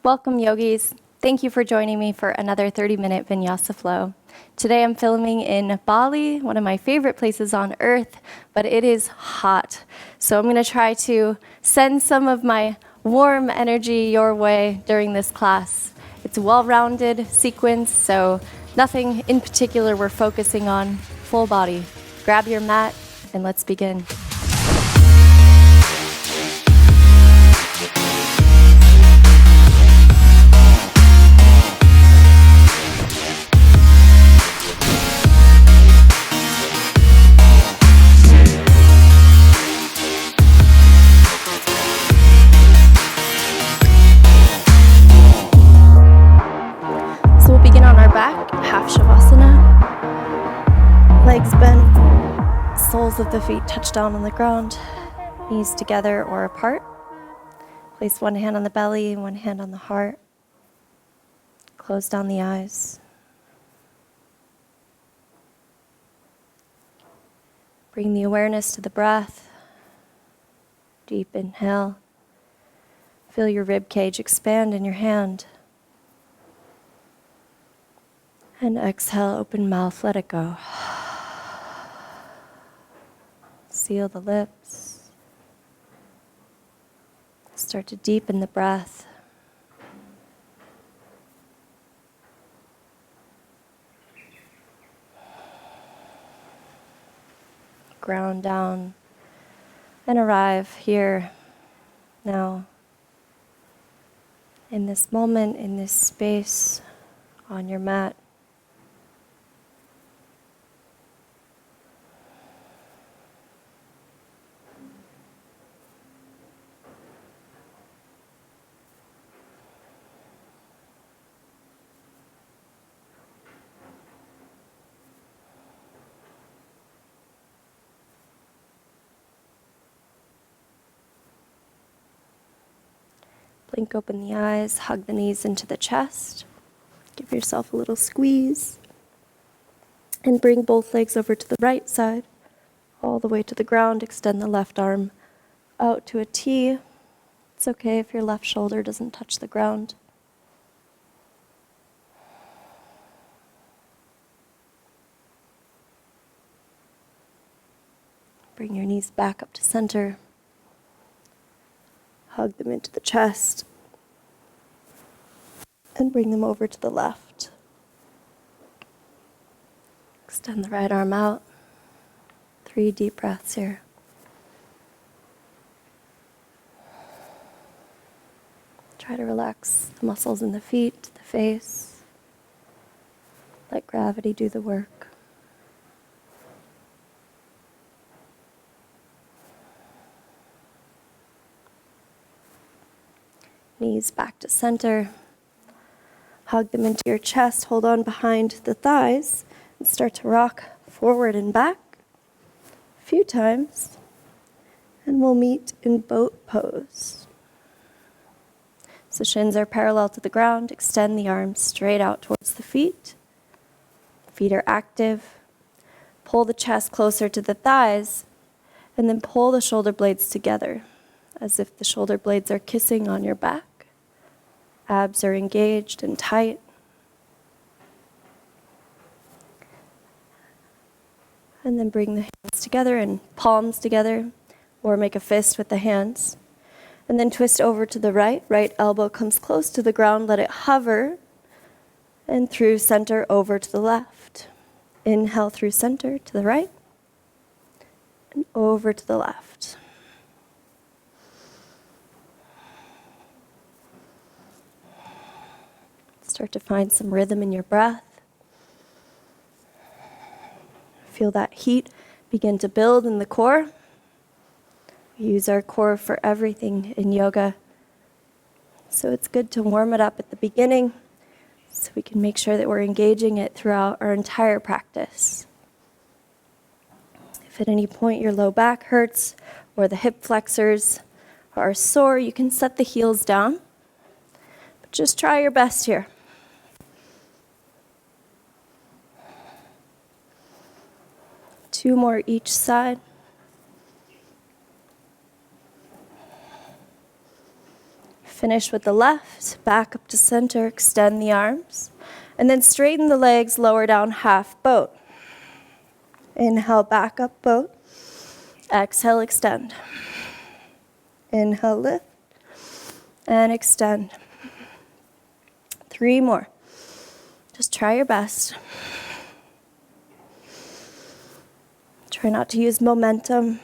Welcome, yogis. Thank you for joining me for another 30-minute Vinyasa flow. Today I'm filming in Bali, one of my favorite places on earth, but it is hot. So I'm going to try to send some of my warm energy your way during this class. It's a well-rounded sequence, so nothing in particular we're focusing on. Full body. Grab your mat and let's begin. Half Shavasana, legs bent, soles of the feet touch down on the ground, knees together or apart. Place one hand on the belly, one hand on the heart. Close down the eyes. Bring the awareness to the breath. Deep inhale. Feel your rib cage expand in your hand. And exhale, open mouth, let it go. Seal the lips. Start to deepen the breath. Ground down and arrive here, now, in this moment, in this space, on your mat. Blink open the eyes, hug the knees into the chest. Give yourself a little squeeze. And bring both legs over to the right side, all the way to the ground. Extend the left arm out to a T. It's okay if your left shoulder doesn't touch the ground. Bring your knees back up to center. Hug them into the chest. And bring them over to the left. Extend the right arm out. 3 deep breaths here. Try to relax the muscles in the feet, the face. Let gravity do the work. Knees back to center. Hug them into your chest. Hold on behind the thighs and start to rock forward and back a few times. And we'll meet in boat pose. So shins are parallel to the ground. Extend the arms straight out towards the feet. Feet are active. Pull the chest closer to the thighs and then pull the shoulder blades together as if the shoulder blades are kissing on your back. Abs are engaged and tight. And then bring the hands together and palms together, or make a fist with the hands. And then twist over to the right. Right elbow comes close to the ground. Let it hover. And through center over to the left. Inhale through center to the right. And over to the left. Start to find some rhythm in your breath. Feel that heat begin to build in the core. We use our core for everything in yoga. So it's good to warm it up at the beginning so we can make sure that we're engaging it throughout our entire practice. If at any point your low back hurts or the hip flexors are sore, you can set the heels down. But just try your best here. Two more each side. Finish with the left, back up to center, extend the arms, and then straighten the legs, lower down, half boat. Inhale, back up, boat. Exhale, extend. Inhale, lift, and extend. 3 more. Just try your best. Try not to use momentum.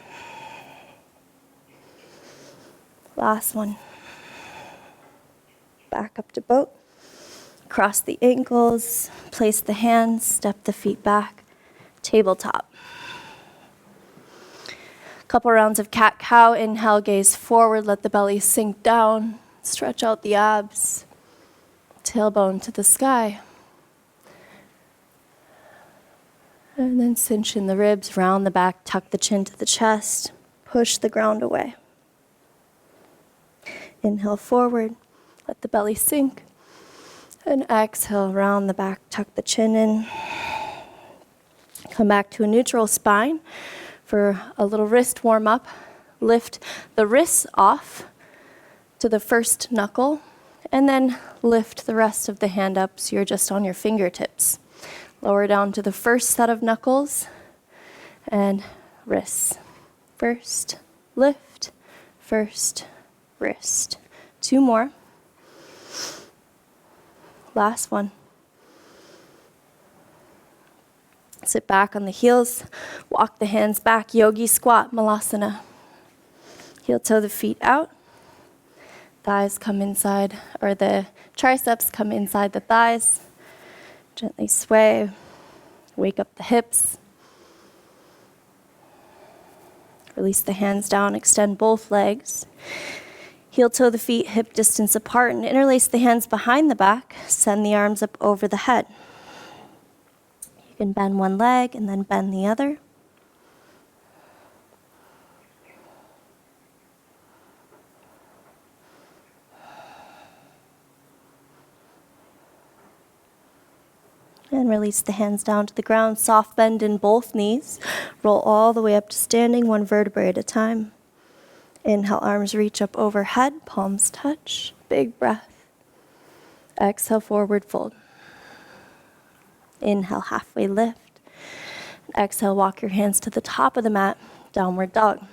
Last one. Back up to boat. Cross the ankles, place the hands, step the feet back, tabletop. Couple rounds of cat-cow. Inhale, gaze forward, let the belly sink down, stretch out the abs, tailbone to the sky. And then cinch in the ribs, round the back, tuck the chin to the chest, push the ground away. Inhale forward, let the belly sink, and exhale, round the back, tuck the chin in. Come back to a neutral spine for a little wrist warm up. Lift the wrists off to the first knuckle, and then lift the rest of the hand up so you're just on your fingertips. Lower down to the first set of knuckles and wrists. First, lift, first, wrist. 2 more. Last one. Sit back on the heels, walk the hands back, yogi squat, malasana. Heel toe the feet out. Thighs come inside, or the triceps come inside the thighs. Gently sway, wake up the hips. Release the hands down, extend both legs. Heel toe the feet hip distance apart and interlace the hands behind the back. Send the arms up over the head. You can bend one leg and then bend the other. And release the hands down to the ground. Soft bend in both knees. Roll all the way up to standing, 1 vertebrae at a time. Inhale, arms reach up overhead, palms touch. Big breath. Exhale, forward fold. Inhale, halfway lift. Exhale, walk your hands to the top of the mat, downward dog.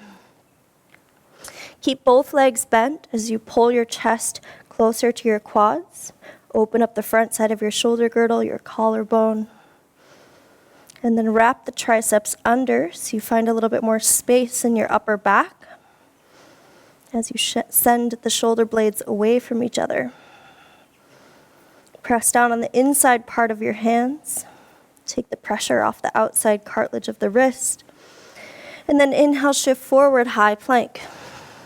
Keep both legs bent as you pull your chest closer to your quads. Open up the front side of your shoulder girdle, your collarbone. And then wrap the triceps under so you find a little bit more space in your upper back as you send the shoulder blades away from each other. Press down on the inside part of your hands. Take the pressure off the outside cartilage of the wrist. And then inhale, shift forward, high plank.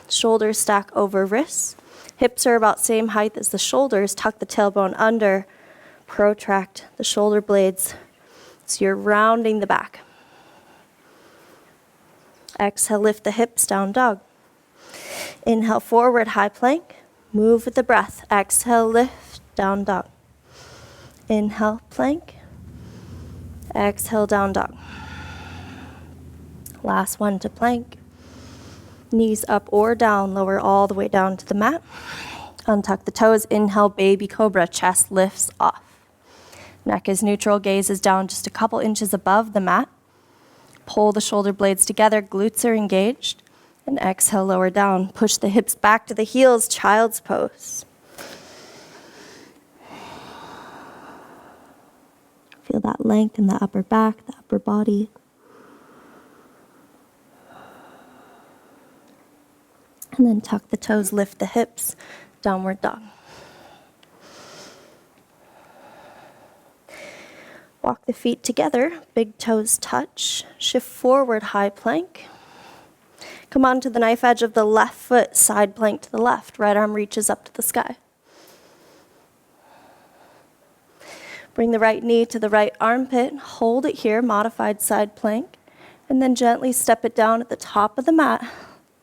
Shoulders stack over wrists. Hips are about same height as the shoulders. Tuck the tailbone under. Protract the shoulder blades so you're rounding the back. Exhale, lift the hips, down dog. Inhale, forward, high plank. Move with the breath. Exhale, lift, down dog. Inhale, plank. Exhale, down dog. Last one to plank. Knees up or down, lower all the way down to the mat. Untuck the toes, inhale, baby cobra, chest lifts off. Neck is neutral, gaze is down just a couple inches above the mat. Pull the shoulder blades together, glutes are engaged. And exhale, lower down. Push the hips back to the heels, child's pose. Feel that length in the upper back, the upper body. And then tuck the toes, lift the hips, downward dog. Walk the feet together, big toes touch. Shift forward, high plank. Come onto the knife edge of the left foot, side plank to the left. Right arm reaches up to the sky. Bring the right knee to the right armpit. Hold it here, modified side plank. And then gently step it down at the top of the mat.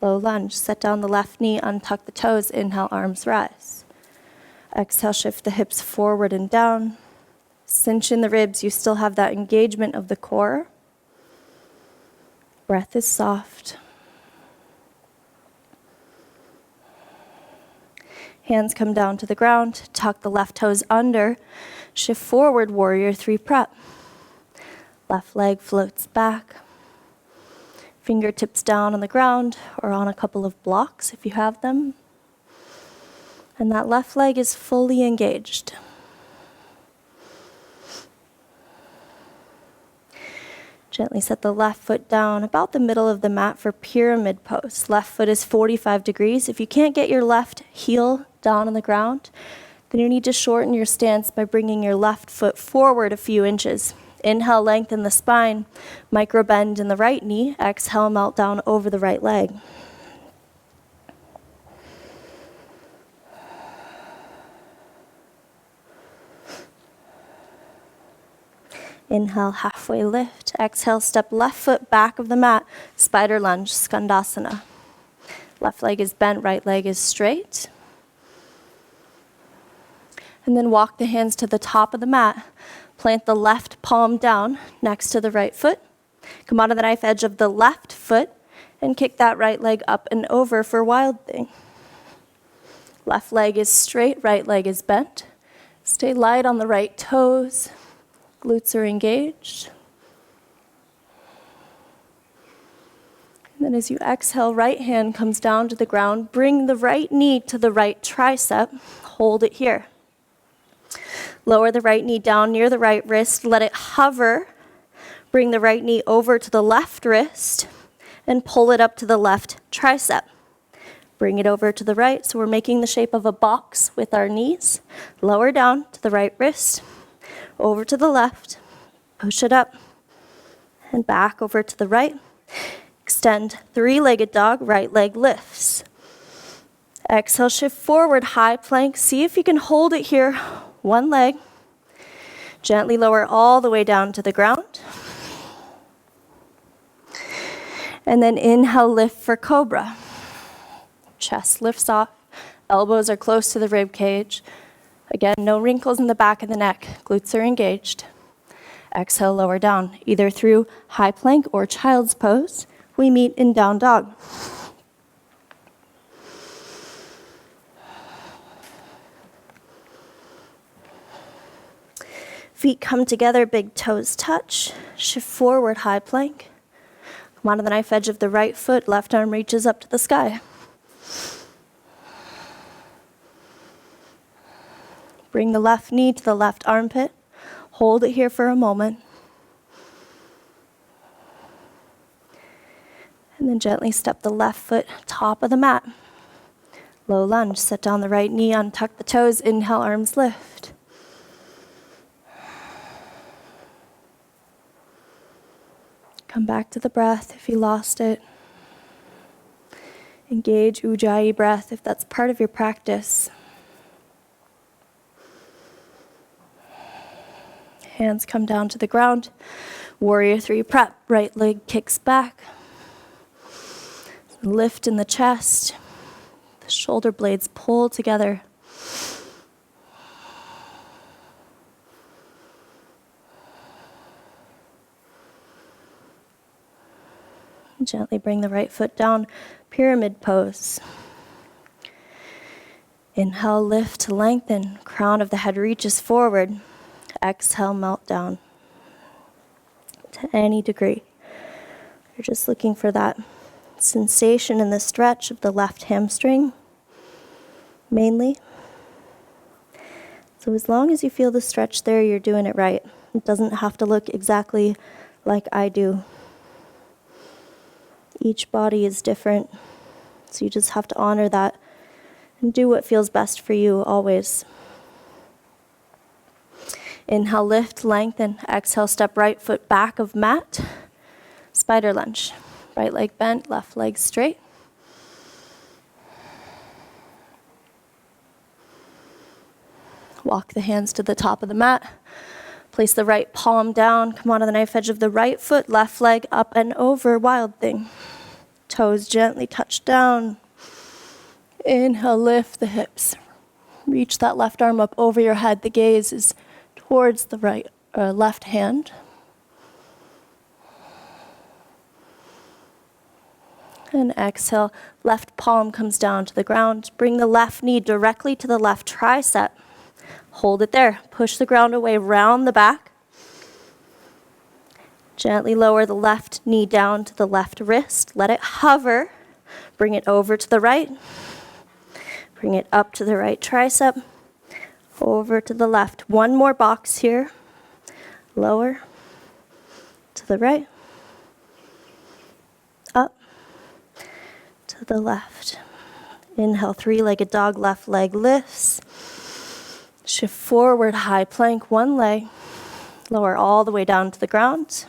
Low lunge. Set down the left knee, untuck the toes. Inhale, arms rise. Exhale, shift the hips forward and down. Cinch in the ribs. You still have that engagement of the core. Breath is soft. Hands come down to the ground, tuck the left toes under, shift forward, warrior three prep. Left leg floats back. Fingertips down on the ground or on a couple of blocks if you have them. And that left leg is fully engaged. Gently set the left foot down about the middle of the mat for pyramid pose. Left foot is 45 degrees. If you can't get your left heel down on the ground, then you need to shorten your stance by bringing your left foot forward a few inches. Inhale, lengthen the spine, micro bend in the right knee. Exhale, melt down over the right leg. Inhale, halfway lift. Exhale, step left foot back of the mat, spider lunge, skandasana. Left leg is bent, right leg is straight. And then walk the hands to the top of the mat. Plant the left palm down next to the right foot. Come onto the knife edge of the left foot and kick that right leg up and over for wild thing. Left leg is straight, right leg is bent. Stay light on the right toes. Glutes are engaged. And then as you exhale, right hand comes down to the ground. Bring the right knee to the right tricep. Hold it here. Lower the right knee down near the right wrist. Let it hover. Bring the right knee over to the left wrist and pull it up to the left tricep. Bring it over to the right. So we're making the shape of a box with our knees. Lower down to the right wrist. Over to the left, push it up, and back over to the right. Extend three-legged dog, right leg lifts. Exhale, shift forward, high plank. See if you can hold it here, one leg. Gently lower all the way down to the ground. And then inhale, lift for Cobra. Chest lifts off, elbows are close to the rib cage. Again, no wrinkles in the back of the neck. Glutes are engaged. Exhale, lower down. Either through high plank or child's pose, we meet in down dog. Feet come together, big toes touch. Shift forward, high plank. Come onto the knife edge of the right foot. Left arm reaches up to the sky. Bring the left knee to the left armpit. Hold it here for a moment. And then gently step the left foot top of the mat. Low lunge, set down the right knee, untuck the toes, inhale, arms lift. Come back to the breath if you lost it. Engage Ujjayi breath if that's part of your practice. Hands come down to the ground. Warrior three prep. Right leg kicks back. Lift in the chest. The shoulder blades pull together. Gently bring the right foot down. Pyramid pose. Inhale, lift, lengthen. Crown of the head reaches forward. Exhale, melt down to any degree. You're just looking for that sensation in the stretch of the left hamstring, mainly. So as long as you feel the stretch there, you're doing it right. It doesn't have to look exactly like I do. Each body is different, so you just have to honor that and do what feels best for you always. Inhale, lift, lengthen. Exhale, step right foot back of mat. Spider lunge. Right leg bent, left leg straight. Walk the hands to the top of the mat. Place the right palm down. Come onto the knife edge of the right foot. Left leg up and over, wild thing. Toes gently touch down. Inhale, lift the hips. Reach that left arm up over your head. The gaze is towards the left hand. And exhale, left palm comes down to the ground. Bring the left knee directly to the left tricep. Hold it there. Push the ground away, round the back. Gently lower the left knee down to the left wrist. Let it hover. Bring it over to the right. Bring it up to the right tricep. Over to the left. One more box here. Lower. To the right. Up. To the left. Inhale, three-legged dog, left leg lifts. Shift forward, high plank, one leg. Lower all the way down to the ground.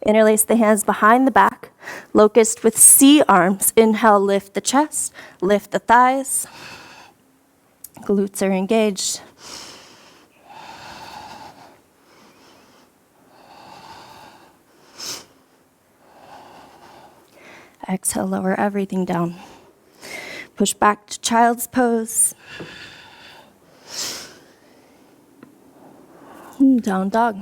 Interlace the hands behind the back. Locust with C arms. Inhale, lift the chest, lift the thighs. Glutes are engaged. Exhale, lower everything down. Push back to child's pose. Down dog.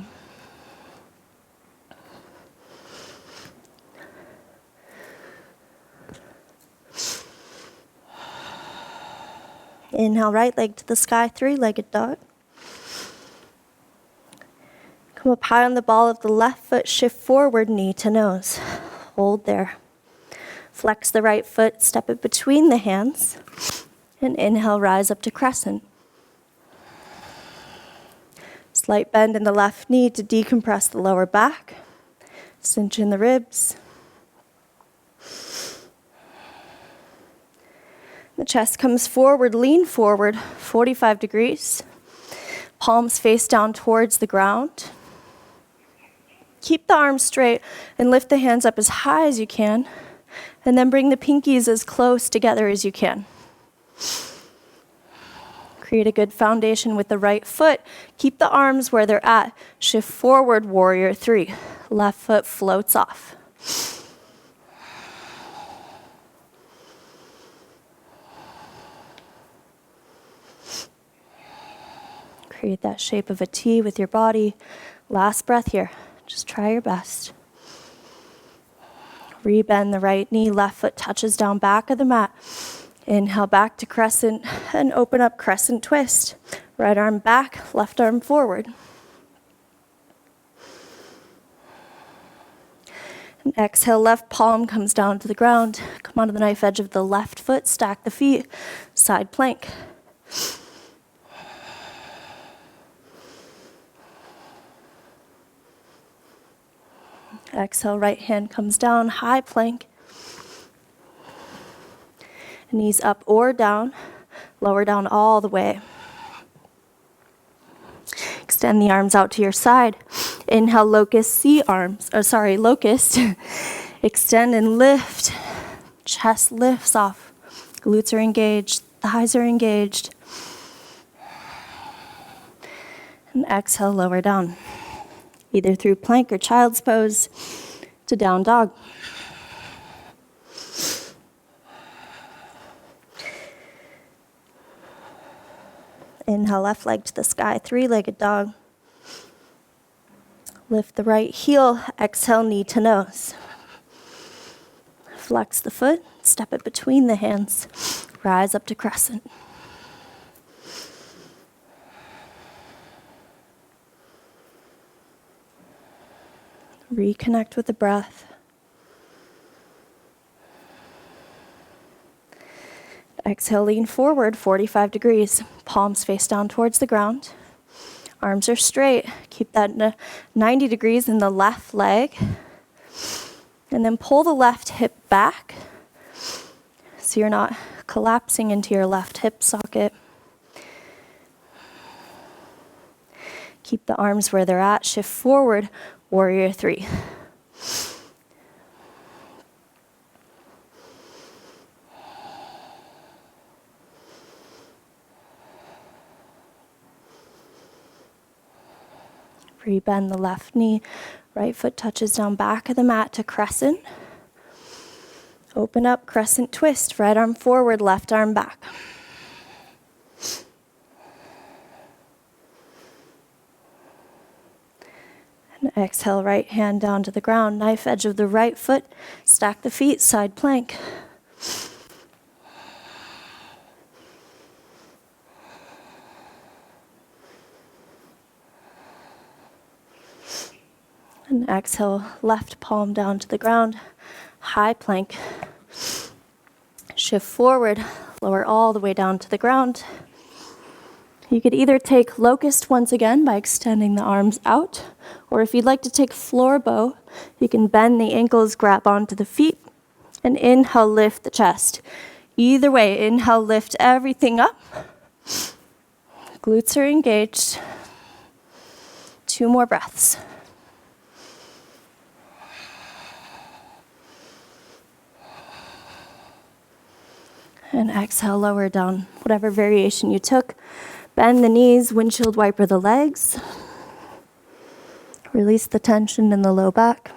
Inhale, right leg to the sky, three-legged dog. Come up high on the ball of the left foot, shift forward, knee to nose. Hold there. Flex the right foot, step it between the hands, and inhale, rise up to crescent. Slight bend in the left knee to decompress the lower back. Cinch in the ribs. The chest comes forward, lean forward, 45 degrees. Palms face down towards the ground. Keep the arms straight and lift the hands up as high as you can. And then bring the pinkies as close together as you can. Create a good foundation with the right foot. Keep the arms where they're at. Shift forward, warrior three. Left foot floats off. Create that shape of a T with your body. Last breath here. Just try your best. Rebend the right knee, left foot touches down back of the mat. Inhale back to crescent and open up crescent twist. Right arm back, left arm forward. And exhale, left palm comes down to the ground. Come onto the knife edge of the left foot, stack the feet, side plank. Exhale, right hand comes down, high plank. Knees up or down, lower down all the way. Extend the arms out to your side. Inhale, locust, locust. Extend and lift. Chest lifts off. Glutes are engaged, thighs are engaged. And exhale, lower down. Either through plank or child's pose to down dog. Inhale, left leg to the sky, three-legged dog. Lift the right heel, exhale, knee to nose. Flex the foot, step it between the hands. Rise up to crescent. Reconnect with the breath. Exhale, lean forward, 45 degrees. Palms face down towards the ground. Arms are straight. Keep that 90 degrees in the left leg. And then pull the left hip back so you're not collapsing into your left hip socket. Keep the arms where they're at. Shift forward, warrior three. Rebend the left knee, right foot touches down back of the mat to crescent. Open up, crescent twist, right arm forward, left arm back. And Exhale, right hand down to the ground, knife edge of the right foot, stack the feet, side plank. And exhale, left palm down to the ground, high plank. Shift forward, lower all the way down to the ground. You could either take locust once again by extending the arms out, or if you'd like to take floor bow, you can bend the ankles, grab onto the feet, and inhale, lift the chest. Either way, inhale, lift everything up. Glutes are engaged. 2 more breaths. And exhale, lower down, whatever variation you took. Bend the knees, windshield wiper the legs. Release the tension in the low back.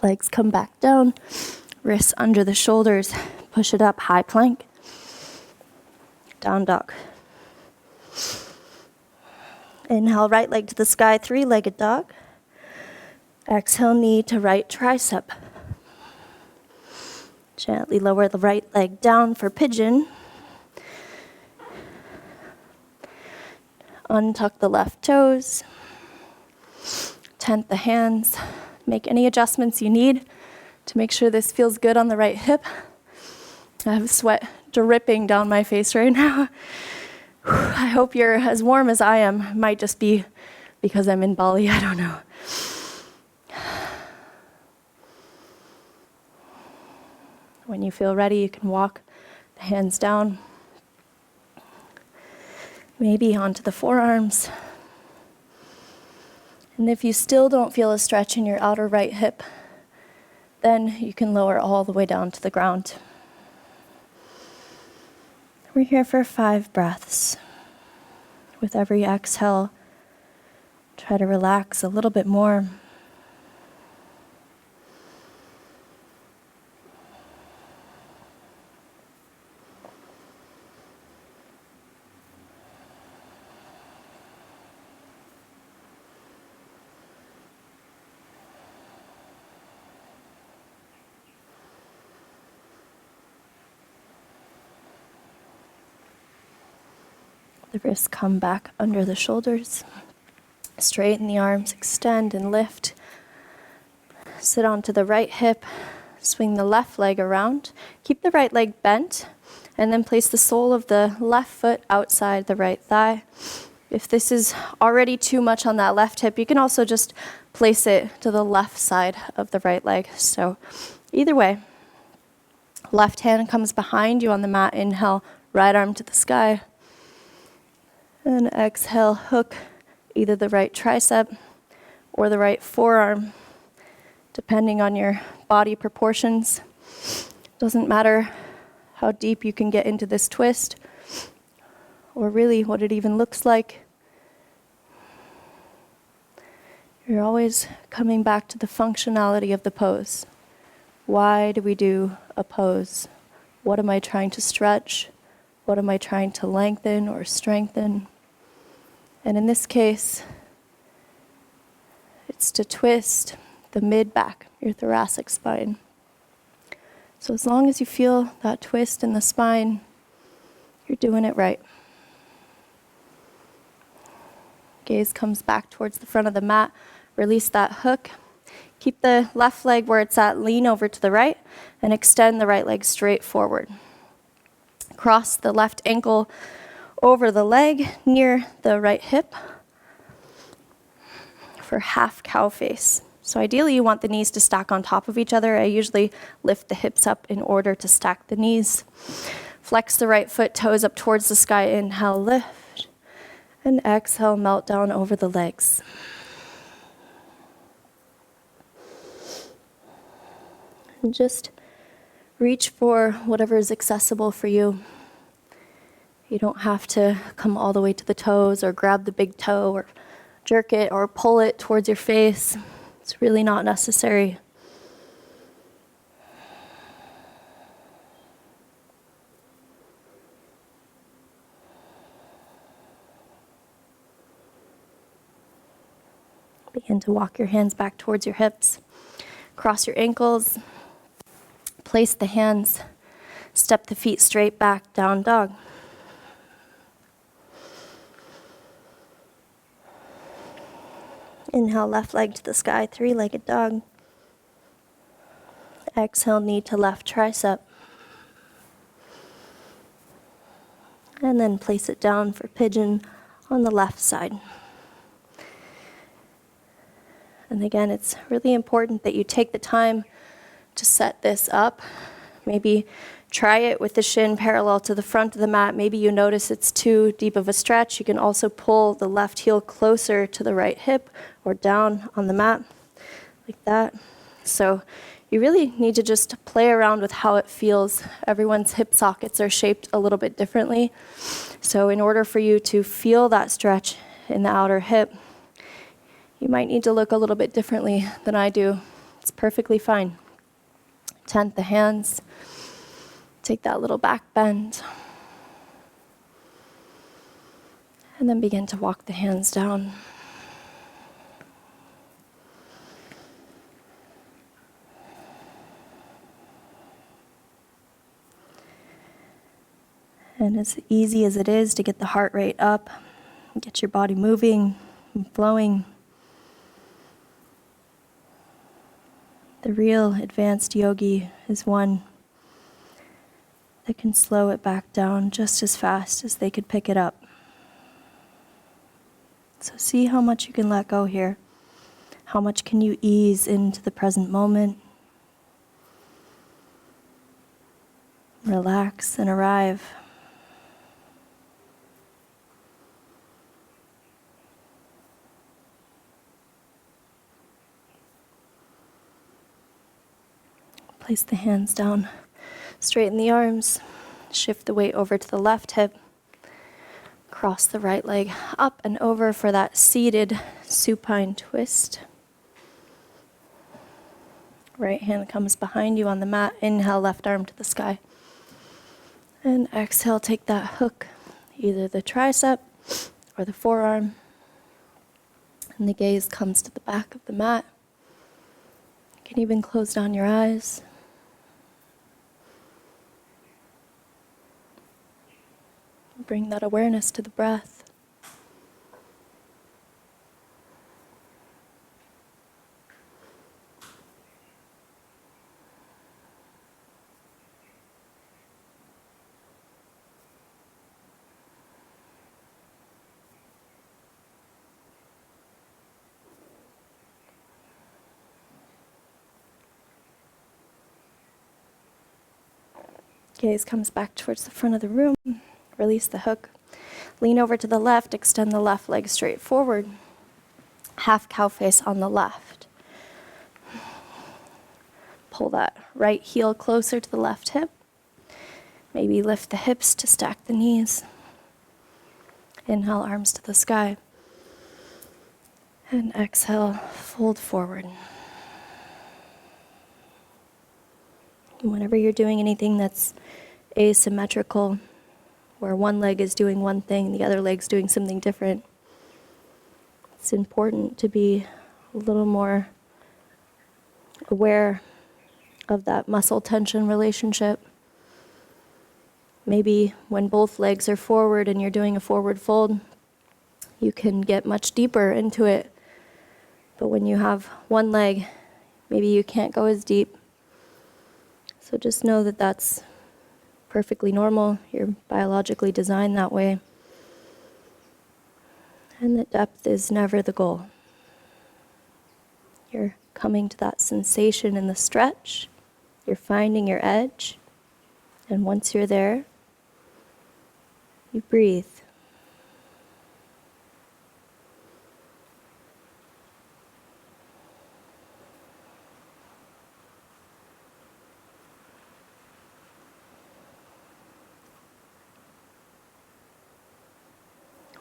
Legs come back down, wrists under the shoulders, push it up, high plank. Down dog. Inhale, right leg to the sky, 3-legged dog. Exhale, knee to right tricep. Gently lower the right leg down for pigeon. Untuck the left toes. Tent the hands. Make any adjustments you need to make sure this feels good on the right hip. I have sweat dripping down my face right now. I hope you're as warm as I am. It might just be because I'm in Bali, I don't know. When you feel ready, you can walk the hands down, maybe onto the forearms. And if you still don't feel a stretch in your outer right hip, then you can lower all the way down to the ground. We're here for 5 breaths. With every exhale, try to relax a little bit more. The wrists come back under the shoulders. Straighten the arms, extend and lift. Sit onto the right hip. Swing the left leg around. Keep the right leg bent. And then place the sole of the left foot outside the right thigh. If this is already too much on that left hip, you can also just place it to the left side of the right leg. So either way. Left hand comes behind you on the mat. Inhale, right arm to the sky. And exhale, hook either the right tricep or the right forearm, depending on your body proportions. Doesn't matter how deep you can get into this twist, or really what it even looks like. You're always coming back to the functionality of the pose. Why do we do a pose? What am I trying to stretch? What am I trying to lengthen or strengthen? And in this case, it's to twist the mid-back, your thoracic spine. So as long as you feel that twist in the spine, you're doing it right. Gaze comes back towards the front of the mat. Release that hook. Keep the left leg where it's at, lean over to the right, and extend the right leg straight forward. Cross the left ankle over the leg near the right hip for half cow face. So ideally you want the knees to stack on top of each other. I usually lift the hips up in order to stack the knees. Flex the right foot, toes up towards the sky. Inhale, lift. And exhale, melt down over the legs. And just reach for whatever is accessible for you. You don't have to come all the way to the toes or grab the big toe or jerk it or pull it towards your face. It's really not necessary. You walk your hands back towards your hips. Cross your ankles. Place the hands. Step the feet straight back, down dog. Inhale, left leg to the sky, three-legged dog. Exhale, knee to left tricep. And then place it down for pigeon on the left side. And again, it's really important that you take the time to set this up. Maybe try it with the shin parallel to the front of the mat. Maybe you notice it's too deep of a stretch. You can also pull the left heel closer to the right hip or down on the mat, like that. So you really need to just play around with how it feels. Everyone's hip sockets are shaped a little bit differently. So in order for you to feel that stretch in the outer hip, you might need to look a little bit differently than I do. It's perfectly fine. Tent the hands. Take that little back bend. And then begin to walk the hands down. And as easy as it is to get the heart rate up, get your body moving and flowing, the real advanced yogi is one that can slow it back down just as fast as they could pick it up. So see how much you can let go here. How much can you ease into the present moment? Relax and arrive. Place the hands down, straighten the arms, shift the weight over to the left hip, cross the right leg up and over for that seated supine twist. Right hand comes behind you on the mat, inhale, left arm to the sky. And exhale, take that hook, either the tricep or the forearm, and the gaze comes to the back of the mat. You can even close down your eyes. Bring that awareness to the breath. Gaze comes back towards the front of the room. Release the hook. Lean over to the left, extend the left leg straight forward. Half cow face on the left. Pull that right heel closer to the left hip. Maybe lift the hips to stack the knees. Inhale, arms to the sky. And exhale, fold forward. And whenever you're doing anything that's asymmetrical, where one leg is doing one thing, the other leg's doing something different, it's important to be a little more aware of that muscle tension relationship. Maybe when both legs are forward and you're doing a forward fold, you can get much deeper into it. But when you have one leg, maybe you can't go as deep. So just know that that's perfectly normal. You're biologically designed that way. And that depth is never the goal. You're coming to that sensation in the stretch. You're finding your edge. And once you're there, you breathe.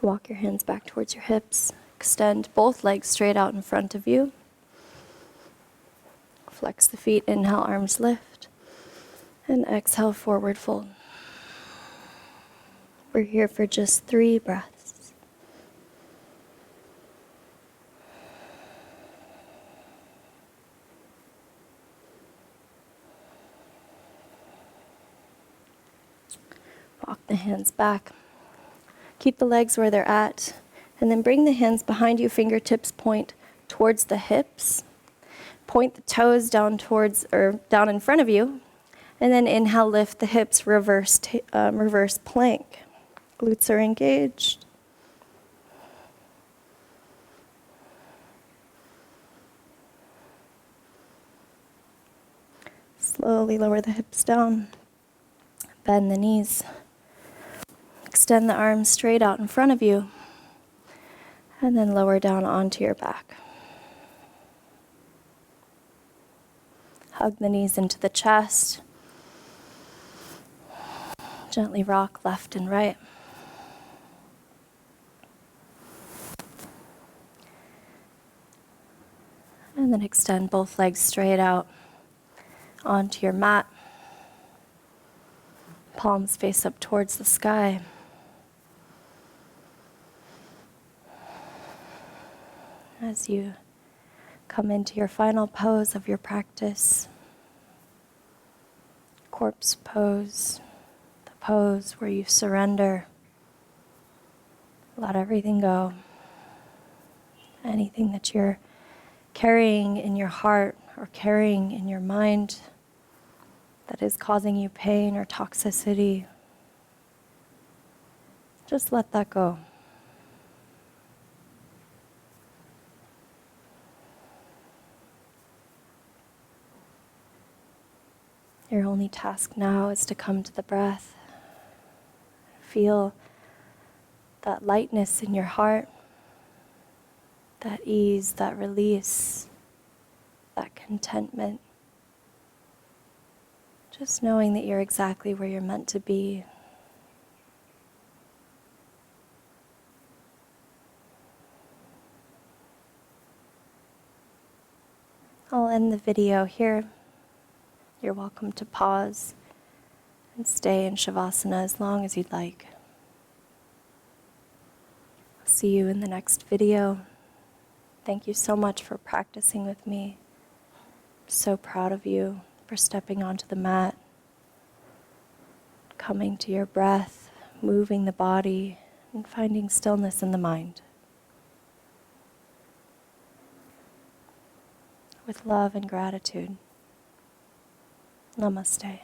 Walk your hands back towards your hips. Extend both legs straight out in front of you. Flex the feet, inhale, arms lift. And exhale, forward fold. We're here for just 3 breaths. the hands back. Keep the legs where they're at. And then bring the hands behind you, fingertips point towards the hips. Point the toes down towards, or down in front of you. And then inhale, lift the hips, reverse plank. Glutes are engaged. Slowly lower the hips down. Bend the knees. Extend the arms straight out in front of you. And then lower down onto your back. Hug the knees into the chest. Gently rock left and right. And then extend both legs straight out onto your mat. Palms face up towards the sky. As you come into your final pose of your practice, corpse pose, the pose where you surrender, let everything go. Anything that you're carrying in your heart or carrying in your mind that is causing you pain or toxicity, just let that go. Your only task now is to come to the breath. Feel that lightness in your heart, that ease, that release, that contentment. Just knowing that you're exactly where you're meant to be. I'll end the video here. You're welcome to pause and stay in Shavasana as long as you'd like. I'll see you in the next video. Thank you so much for practicing with me. I'm so proud of you for stepping onto the mat, coming to your breath, moving the body, and finding stillness in the mind. With love and gratitude. Namaste.